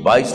22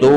2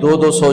200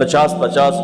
50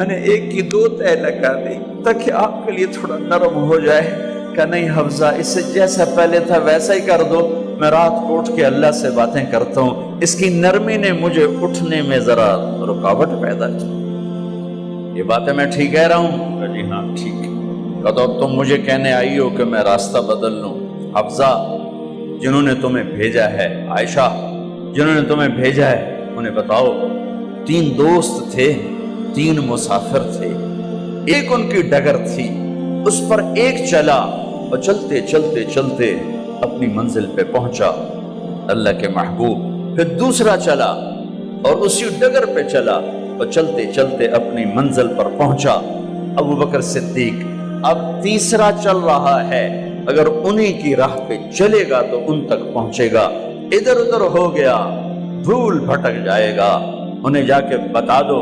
میں نے ایک کی 2 تہ لگا دی تاکہ آپ کے لیے تھوڑا نرم ہو جائے۔ کہ نہیں حفظہ، اس سے جیسا پہلے تھا ویسا ہی کر دو، میں رات کو اٹھ کے اللہ سے باتیں کرتا ہوں، اس کی نرمی نے مجھے اٹھنے میں ذرا رکاوٹ پیدا کی۔ یہ باتیں میں ٹھیک کہہ رہا ہوں؟ کہ جی ہاں ٹھیک۔ کہ تو اب تم مجھے کہنے آئی ہو کہ میں راستہ بدل لوں؟ حفظہ، جنہوں نے تمہیں بھیجا ہے، عائشہ جنہوں نے تمہیں بھیجا ہے، انہیں بتاؤ 3 دوست تھے، 3 مسافر تھے، ایک ان کی ڈگر تھی، اس پر ایک چلا اور چلتے چلتے چلتے اپنی منزل پہ پہنچا اللہ کے محبوب، پھر دوسرا چلا اور اسی ڈگر پہ چلا اور چلتے چلتے اپنی منزل پر پہنچا ابو بکر صدیق۔ اب تیسرا چل رہا ہے، اگر انہی کی راہ پہ چلے گا تو ان تک پہنچے گا، ادھر ادھر ہو گیا بھول بھٹک جائے گا۔ انہیں جا کے بتا دو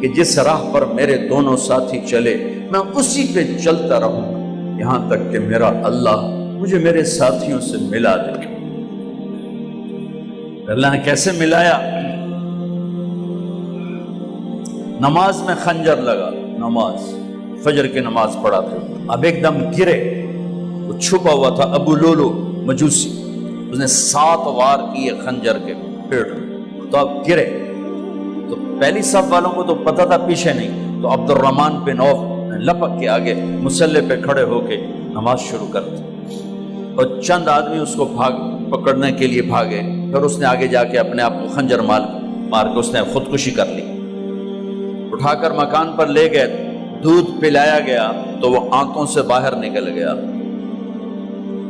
کہ جس راہ پر میرے دونوں ساتھی چلے میں اسی پہ چلتا رہوں یہاں تک کہ میرا اللہ مجھے میرے ساتھیوں سے ملا دے۔ اللہ نے کیسے ملایا؟ نماز میں خنجر لگا، نماز فجر کی نماز پڑھا تھا، اب ایک دم گرے، وہ چھپا ہوا تھا ابو لولو مجوسی، اس نے 7 وار کیے خنجر کے پیٹ میں، تو اب گرے تو پہلی صف والوں کو تو پتہ تھا پیچھے نہیں، تو عبد الرحمن بن عوف لپک کے آگے مصلی پہ کھڑے ہو کے نماز شروع کر دی، اور چند آدمی اس کو پکڑنے کے لیے بھاگے، پھر اس نے آگے جا کے اپنے آپ کو خنجر مار کے اس نے خودکشی کر لی۔ اٹھا کر مکان پر لے گئے، دودھ پلایا گیا تو وہ آنتوں سے باہر نکل گیا،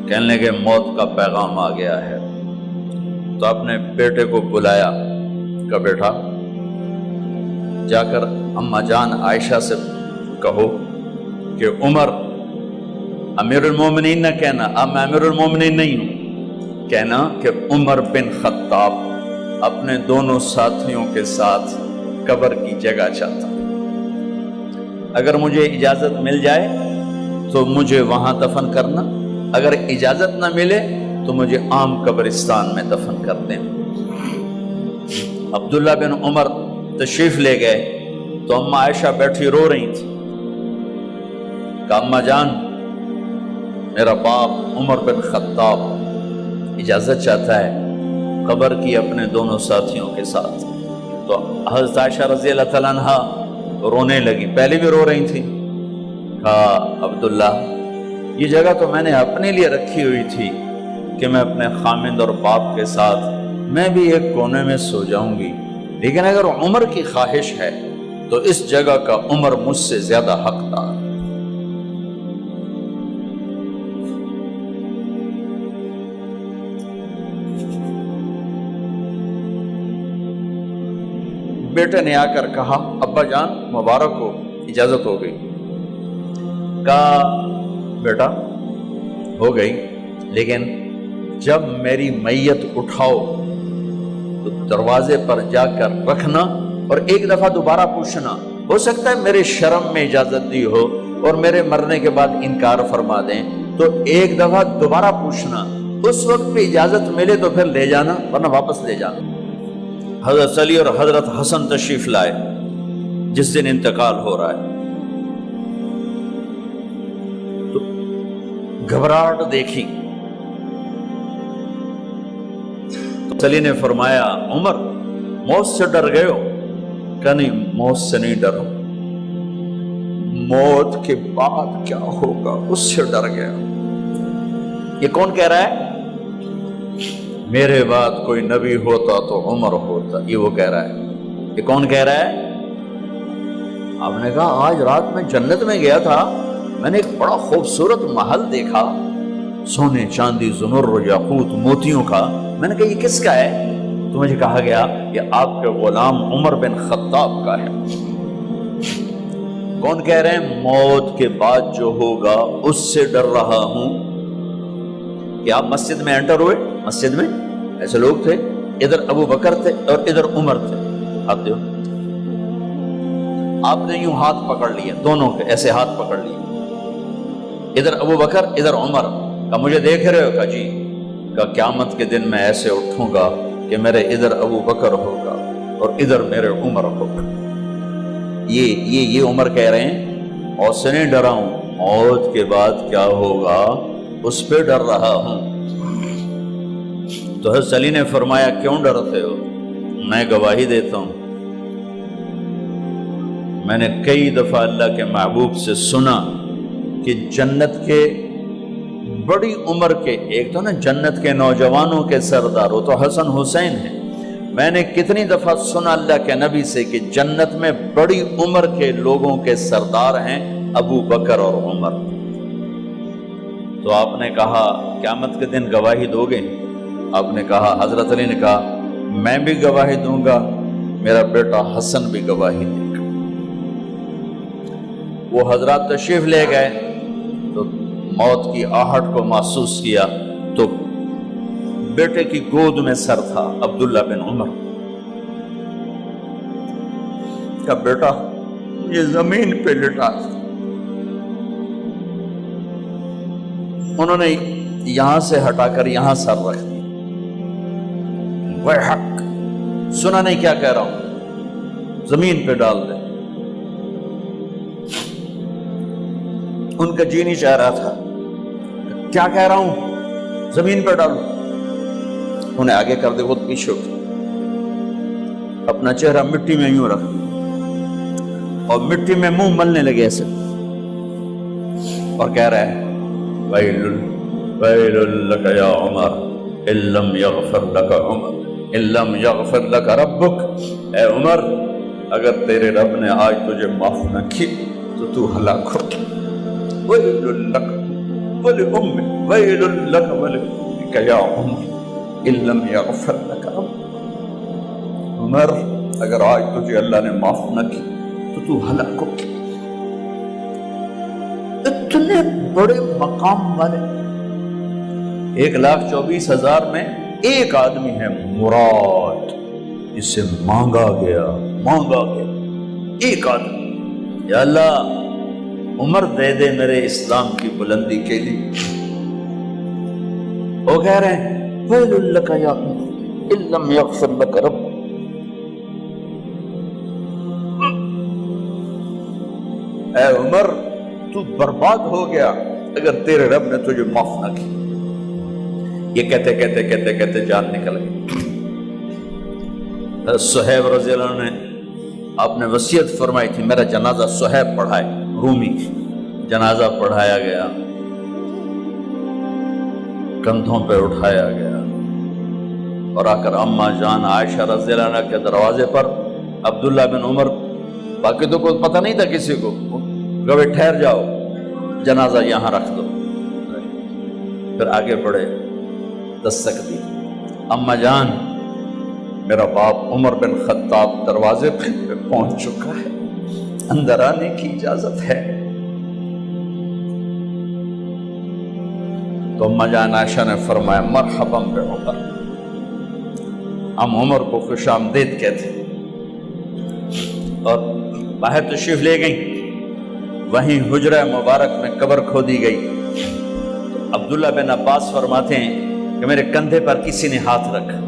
کہنے لگے موت کا پیغام آ گیا ہے۔ تو اپنے بیٹے کو بلایا کہ بیٹا جا کر اماں جان عائشہ سے کہو کہ عمر، امیر المومنین نہ کہنا، اب میں امیر المومنین نہیں ہوں، کہنا کہ عمر بن خطاب اپنے دونوں ساتھیوں کے ساتھ قبر کی جگہ چاہتا، اگر مجھے اجازت مل جائے تو مجھے وہاں دفن کرنا، اگر اجازت نہ ملے تو مجھے عام قبرستان میں دفن کر دیں۔ عبداللہ بن عمر تشریف لے گئے تو اماں عائشہ بیٹھی رو رہی تھی کہ اماں جان میرا باپ عمر بن خطاب اجازت چاہتا ہے قبر کی اپنے دونوں ساتھیوں کے ساتھ۔ تو حضرت عائشہ رضی اللہ تعالیٰ عنہ رونے لگی، پہلے بھی رو رہی تھی، کہا عبداللہ یہ جگہ تو میں نے اپنے لیے رکھی ہوئی تھی کہ میں اپنے خامند اور باپ کے ساتھ میں بھی ایک کونے میں سو جاؤں گی، لیکن اگر عمر کی خواہش ہے تو اس جگہ کا عمر مجھ سے زیادہ حقدار۔ بیٹے نے آ کر کہا ابا جان مبارک ہو، اجازت ہو گئی۔ کہا بیٹا ہو گئی، لیکن جب میری میت اٹھاؤ تو دروازے پر جا کر رکھنا اور ایک دفعہ دوبارہ پوچھنا، ہو سکتا ہے میرے شرم میں اجازت دی ہو اور میرے مرنے کے بعد انکار فرما دیں، تو ایک دفعہ دوبارہ پوچھنا، اس وقت پہ اجازت ملے تو پھر لے جانا ورنہ واپس لے جانا۔ حضرت علی اور حضرت حسن تشریف لائے جس دن انتقال ہو رہا ہے، تو گھبراہٹ دیکھی، تو علی نے فرمایا عمر موت سے ڈر گئے ہو؟ کہ نہیں موت سے نہیں ڈرا، موت کے بعد کیا ہوگا اس سے ڈر گیا۔ یہ کون کہہ رہا ہے؟ میرے بعد کوئی نبی ہوتا تو عمر ہوتا، یہ وہ کہہ رہا ہے۔ یہ کون کہہ رہا ہے؟ آپ نے کہا آج رات میں جنت میں گیا تھا، میں نے ایک بڑا خوبصورت محل دیکھا، سونے چاندی زمر یاقوت موتیوں کا، میں نے کہا یہ کس کا ہے؟ تو مجھے کہا گیا یہ آپ کے غلام عمر بن خطاب کا ہے۔ کون کہہ رہے ہیں موت کے بعد جو ہوگا اس سے ڈر رہا ہوں؟ کہ آپ مسجد میں انٹر ہوئے، مسجد میں ایسے لوگ تھے، ادھر ابو بکر تھے اور ادھر عمر تھے، ہاتھ دیو، آپ نے یوں ہاتھ پکڑ لیے، دونوں کے ایسے ہاتھ پکڑ لیے، ادھر ابو بکر ادھر عمر، کہا مجھے دیکھ رہے ہو؟ کہا جی۔ کہا قیامت کے دن میں ایسے اٹھوں گا کہ میرے ادھر ابو بکر ہوگا اور ادھر میرے عمر ہوگا۔ یہ عمر کہہ رہے ہیں موت سے نہیں ڈرا ہوں، موت کے بعد کیا ہوگا اس پہ ڈر رہا ہوں۔ تو حضرت علی نے فرمایا کیوں ڈرتے ہو؟ میں گواہی دیتا ہوں، میں نے کئی دفعہ اللہ کے محبوب سے سنا کہ جنت کے بڑی عمر کے، ایک تو نا جنت کے نوجوانوں کے سردار وہ تو حسن حسین ہیں، میں نے کتنی دفعہ سنا اللہ کے نبی سے کہ جنت میں بڑی عمر کے لوگوں کے سردار ہیں ابو بکر اور عمر۔ تو آپ نے کہا قیامت کے دن گواہی دو گے؟ آپ نے کہا، حضرت علی نے کہا میں بھی گواہی دوں گا، میرا بیٹا حسن بھی گواہی دے گا۔ وہ حضرات تشریف لے گئے تو موت کی آہٹ کو محسوس کیا تو بیٹے کی گود میں سر تھا عبداللہ بن عمر کا، بیٹا یہ زمین پہ لٹا۔ انہوں نے یہاں سے ہٹا کر یہاں سر رکھ دیا۔ وَيْحَكَ، سنا نہیں کیا کہہ رہا ہوں، زمین پہ ڈال دے۔ ان کا جی نہیں چاہ رہا تھا، کیا کہہ رہا ہوں، زمین پہ ڈالو۔ انہیں آگے کر دے، وہ پیچھے اٹھ، اپنا چہرہ مٹی میں یوں رکھ اور مٹی میں منہ ملنے لگے ایسے، اور کہہ رہا ہے وَيْلٌ لَكَ يَا عُمَرْ إِن لَّمْ يَغْفِرْ لَكَ عُمَرْ إِن لَّمْ يَغْفِرْ لَكَ رَبُّكَ، اے عمر اگر تیرے رب نے آج تجھے معاف نہ کی تو ہلاک ہو۔ وَيْلٌ لَكَ وَلِأُمِّكَ وَيْلٌ لَكَ وَلِأُمِّكَ يَا عُمَرْ إِن لَّمْ يَغْفِرْ لَكَ رَبُّكَ، عمر اگر آج تجھے اللہ نے معاف نہ کی تو ہلاک ہو۔ اتنے بڑے مقام والے، 1,24,000 میں ایک آدمی ہے مراد، جسے مانگا گیا ایک آدمی، یا اللہ عمر دے دے میرے اسلام کی بلندی کے لیے۔ وہ کہہ رہے ہیں وَيْلٌ لَكَ يَا عُمَرْ إِن لَّمْ يَغْفِرْ لَكَ رَبُّكَ، اے عمر تو برباد ہو گیا اگر تیرے رب نے تجھے معاف نہ کی۔ یہ کہتے جان نکل گئی۔ صہیب رضی اللہ عنہ نے آپ نے وصیت فرمائی تھی میرا جنازہ صہیب پڑھائے، رومی جنازہ پڑھایا گیا، کندھوں پہ اٹھایا گیا، اور آ کر اماں جان عائشہ رضی اللہ عنہ کے دروازے پر عبداللہ بن عمر، باقی تو کوئی پتہ نہیں تھا کسی کو، گوے ٹھہر جاؤ جنازہ یہاں رکھ دو۔ پھر آگے بڑھے، دستک دی، اماں جان میرا باپ عمر بن خطاب دروازے پہ پہنچ چکا ہے، اندر آنے کی اجازت ہے۔ تو اماں جان عائشہ نے فرمایا مرحبا بعمر، ہم عمر کو خوش آمدید کہتے، اور باہر تشریف لے گئیں۔ وہیں حجرہ مبارک میں قبر کھودی گئی۔ عبداللہ بن عباس فرماتے ہیں کہ میرے کندھے پر کسی نے ہاتھ رکھا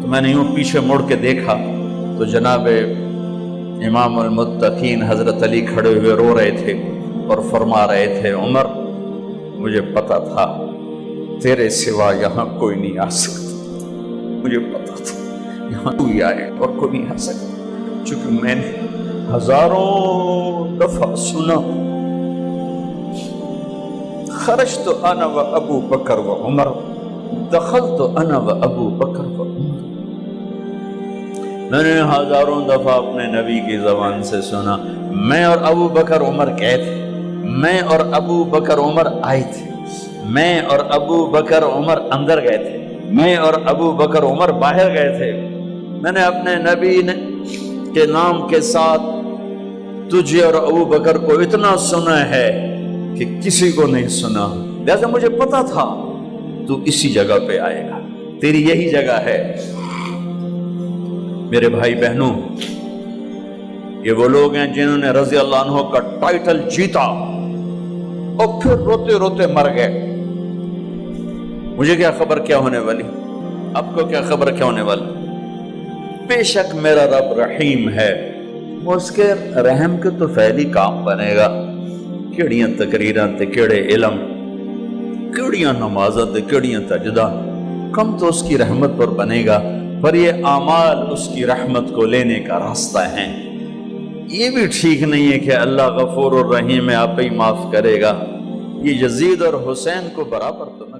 تو میں نے یوں پیچھے مڑ کے دیکھا تو جناب امام المتقین حضرت علی کھڑے ہوئے رو رہے تھے اور فرما رہے تھے عمر مجھے پتا تھا تیرے سوا یہاں کوئی نہیں آ سکتا، مجھے پتا تھا یہاں تو ہی آئے اور کوئی نہیں آ سکتا، چونکہ میں نے ہزاروں دفعہ سنا خرجت انا و ابو بکر و عمر دخلت انا و ابو بکر و عمر، میں نے ہزاروں دفعہ اپنے نبی کی زبان سے سنا میں اور ابو بکر عمر گئے تھے، میں اور ابو بکر عمر آئے تھے، میں اور ابو بکر عمر اندر گئے تھے، میں اور ابو بکر عمر باہر گئے تھے، میں نے اپنے نبی کے نام کے ساتھ تجھے اور ابو بکر کو اتنا سنا ہے کہ کسی کو نہیں سنا، لہذا مجھے پتا تھا تو اسی جگہ پہ آئے گا، تیری یہی جگہ ہے۔ میرے بھائی بہنوں، یہ وہ لوگ ہیں جنہوں نے رضی اللہ عنہ کا ٹائٹل جیتا اور پھر روتے روتے مر گئے۔ مجھے کیا خبر کیا ہونے والی، آپ کو کیا خبر کیا ہونے والی؟ بے شک میرا رب رحیم ہے، وہ اس کے رحم کے تو فعلی کام بنے گا، کیڑیاں تقریراں تے کیڑے علم، کیڑیاں نمازاں تے کیڑیاں سجدہ، کم تو اس کی رحمت پر بنے گا، پر یہ اعمال اس کی رحمت کو لینے کا راستہ ہیں۔ یہ بھی ٹھیک نہیں ہے کہ اللہ غفور الرحیم ہے، آپ ہی معاف کرے گا، یہ یزید اور حسین کو برابر تو نہ